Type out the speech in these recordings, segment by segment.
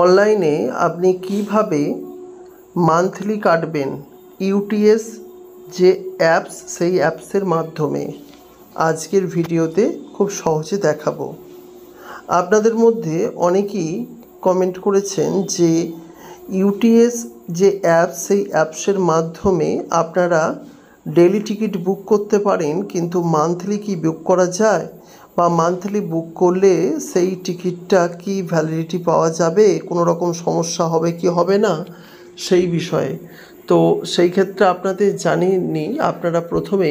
অনলাইনে আপনি কিভাবে মান্থলি কাটবেন ইউটিএস যে অ্যাপস, সেই অ্যাপসের মাধ্যমে আজকের ভিডিওতে খুব সহজে দেখাবো। আপনাদের মধ্যে অনেকেই কমেন্ট করেছেন যে ইউটিএস যে অ্যাপস, সেই অ্যাপসের মাধ্যমে আপনারা ডেইলি টিকিট বুক করতে পারেন, কিন্তু মান্থলি কি বুক করা যায়, বা মান্থলি বুক করলে সেই টিকিটটা কি ভ্যালিডিটি পাওয়া যাবে, কোনো রকম সমস্যা হবে কি হবে না সেই বিষয়ে। তো সেই ক্ষেত্রে আপনাদের জানিয়ে নিই, আপনারা প্রথমে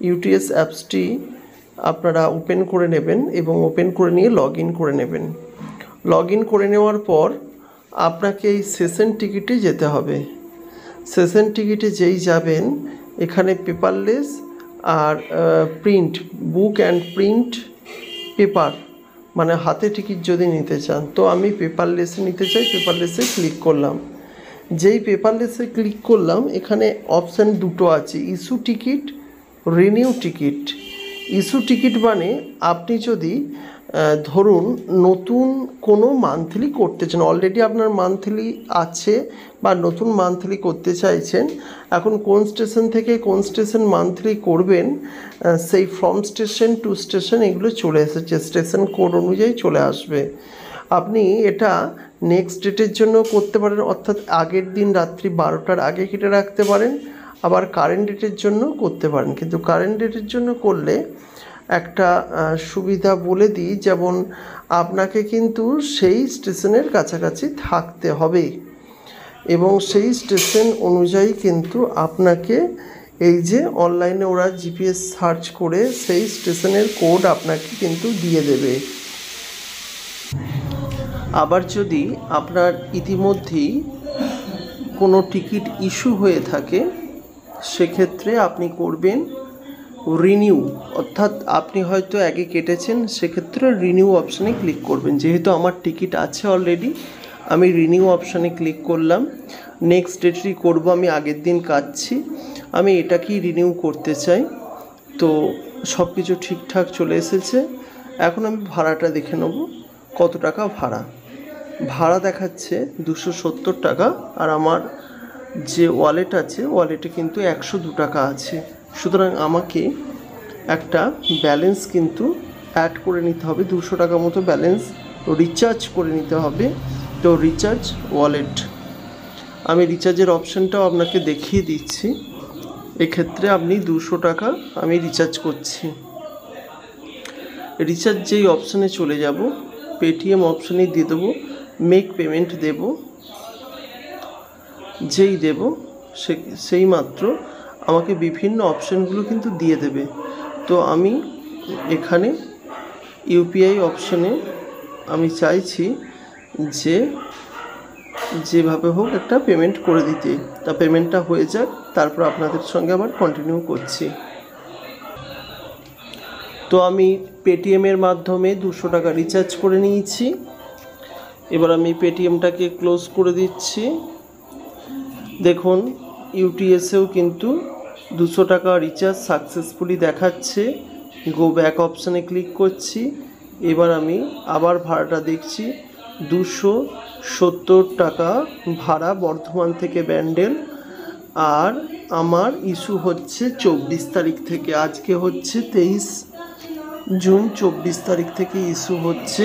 ইউটিএস অ্যাপসটি আপনারা ওপেন করে নেবেন এবং ওপেন করে নিয়ে লগ ইন করে নেবেন। লগ ইন করে নেওয়ার পর আপনাকে এই সেশন টিকিটে যেতে হবে। সেশন টিকিটে যেই যাবেন, এখানে পেপারলেস আর print, book and print paper, মানে হাতে টিকিট যদি নিতে চান, তো আমি পেপারলেসে নিতে চাই। পেপারলেসে ক্লিক করলাম। যেই পেপারলেসে ক্লিক করলাম, এখানে অপশান দুটো আছে, issue ticket, renew ticket. Issue ticket মানে আপনি যদি ধরুন নতুন কোনো মান্থলি করতে চান, অলরেডি আপনার মান্থলি আছে বা নতুন মান্থলি করতে চাইছেন, এখন কোন স্টেশন থেকে কোন স্টেশন মান্থলি করবেন সেই ফ্রম স্টেশন টু স্টেশন এগুলো চলে এসেছে, স্টেশন কোড অনুযায়ী চলে আসবে। আপনি এটা নেক্সট ডেটের জন্য করতে পারেন, অর্থাৎ আগের দিন রাত্রি 12টার আগে কেটে রাখতে পারেন, আবার কারেন্ট ডেটের জন্য করতে পারেন। কিন্তু কারেন্ট ডেটের জন্য করলে একটা সুবিধা বলে দিই, যেমন আপনাকে কিন্তু সেই স্টেশনের কাছাকাছি থাকতে হবে এবং সেই স্টেশন অনুযায়ী কিন্তু আপনাকে এই যে অনলাইনে ওরা জিপিএস সার্চ করে সেই স্টেশনের কোড আপনাকে কিন্তু দিয়ে দেবে। আবার যদি আপনার ইতিমধ্যেই কোনো টিকিট ইস্যু হয়ে থাকে, সেক্ষেত্রে আপনি করবেন রিনিউ, অর্থাৎ আপনি হয়তো আগে কেটেছেন, সেক্ষেত্রে রিনিউ অপশানে ক্লিক করবেন। যেহেতু আমার টিকিট আছে অলরেডি, আমি রিনিউ অপশানে ক্লিক করলাম। নেক্সট ডেটই করব, আমি আগের দিন কাটছি, আমি এটাকেই রিনিউ করতে চাই। তো সব কিছু ঠিকঠাক চলে এসেছে। এখন আমি ভাড়াটা দেখে নেব, কত টাকা ভাড়া। ভাড়া দেখাচ্ছে 270 টাকা, আর আমার যে ওয়ালেট আছে, ওয়ালেটে কিন্তু 102 টাকা আছে। সুতরাং আমাকে একটা ব্যালেন্স কিন্তু অ্যাড করে নিতে হবে, 200 টাকা মতো ব্যালেন্স রিচার্জ করে নিতে হবে। তো রিচার্জ ওয়ালেট, আমি রিচার্জের অপশানটাও আপনাকে দেখিয়ে দিচ্ছি। এক্ষেত্রে আপনি 200 টাকা আমি রিচার্জ করছি। রিচার্জ যেই অপশানে চলে যাব, পেটিএম অপশানে দিয়ে দেবো, মেক পেমেন্ট দেব। যেই দেব সেই মাত্র আমাকে বিভিন্ন অপশানগুলো কিন্তু দিয়ে দেবে। তো আমি এখানে ইউপিআই অপশানে আমি চাইছি যে যেভাবে হোক একটা পেমেন্ট করে দিতে। তা পেমেন্টটা হয়ে যাক, তারপর আপনাদের সঙ্গে আবার কন্টিনিউ করছি। তো আমি পেটিএমের মাধ্যমে 200 টাকা রিচার্জ করে নিয়েছি। এবার আমি পেটিএমটাকে ক্লোজ করে দিচ্ছি। দেখুন ইউটিএসেও কিন্তু 200 টাকা রিচার্জ সাকসেসফুলি দেখাচ্ছে। গো ব্যাক অপশানে ক্লিক করছি। এবার আমি আবার ভাড়াটা দেখছি, 270 টাকা ভাড়া বর্ধমান থেকে ব্যান্ডেল। আর আমার ইস্যু হচ্ছে 24 তারিখ থেকে, আজকে হচ্ছে 23 জুন, 24 তারিখ থেকে ইস্যু হচ্ছে।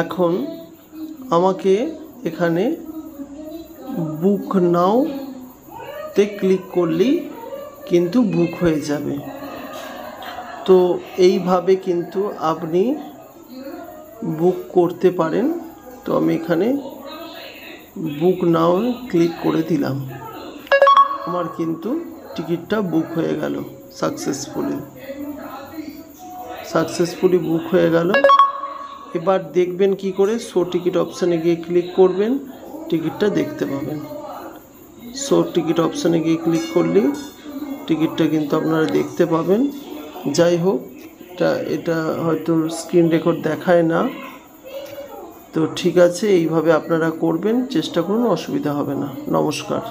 এখন আমাকে এখানে বুক নাও তে ক্লিক করলেই কিন্তু বুক হয়ে যাবে। তো এইভাবে কিন্তু আপনি বুক করতে পারেন। তো আমি এখানে বুক নাও ক্লিক করে দিলাম, আমার কিন্তু টিকিটটা বুক হয়ে গেল সাকসেসফুলি বুক হয়ে গেল। এবার দেখবেন কি করে, শো টিকিট অপশানে গিয়ে ক্লিক করবেন, টিকিটটা দেখতে পাবেন। শো টিকিট অপশানে গিয়ে ক্লিক করলেই টিকিটটা কিন্তু আপনারা দেখতে পাবেন। যাই হোক, এটা হয়তো স্ক্রিন রেকর্ড দেখায় না। তো ঠিক আছে, এইভাবে আপনারা করবেন, চেষ্টা করুন, অসুবিধা হবে না। নমস্কার।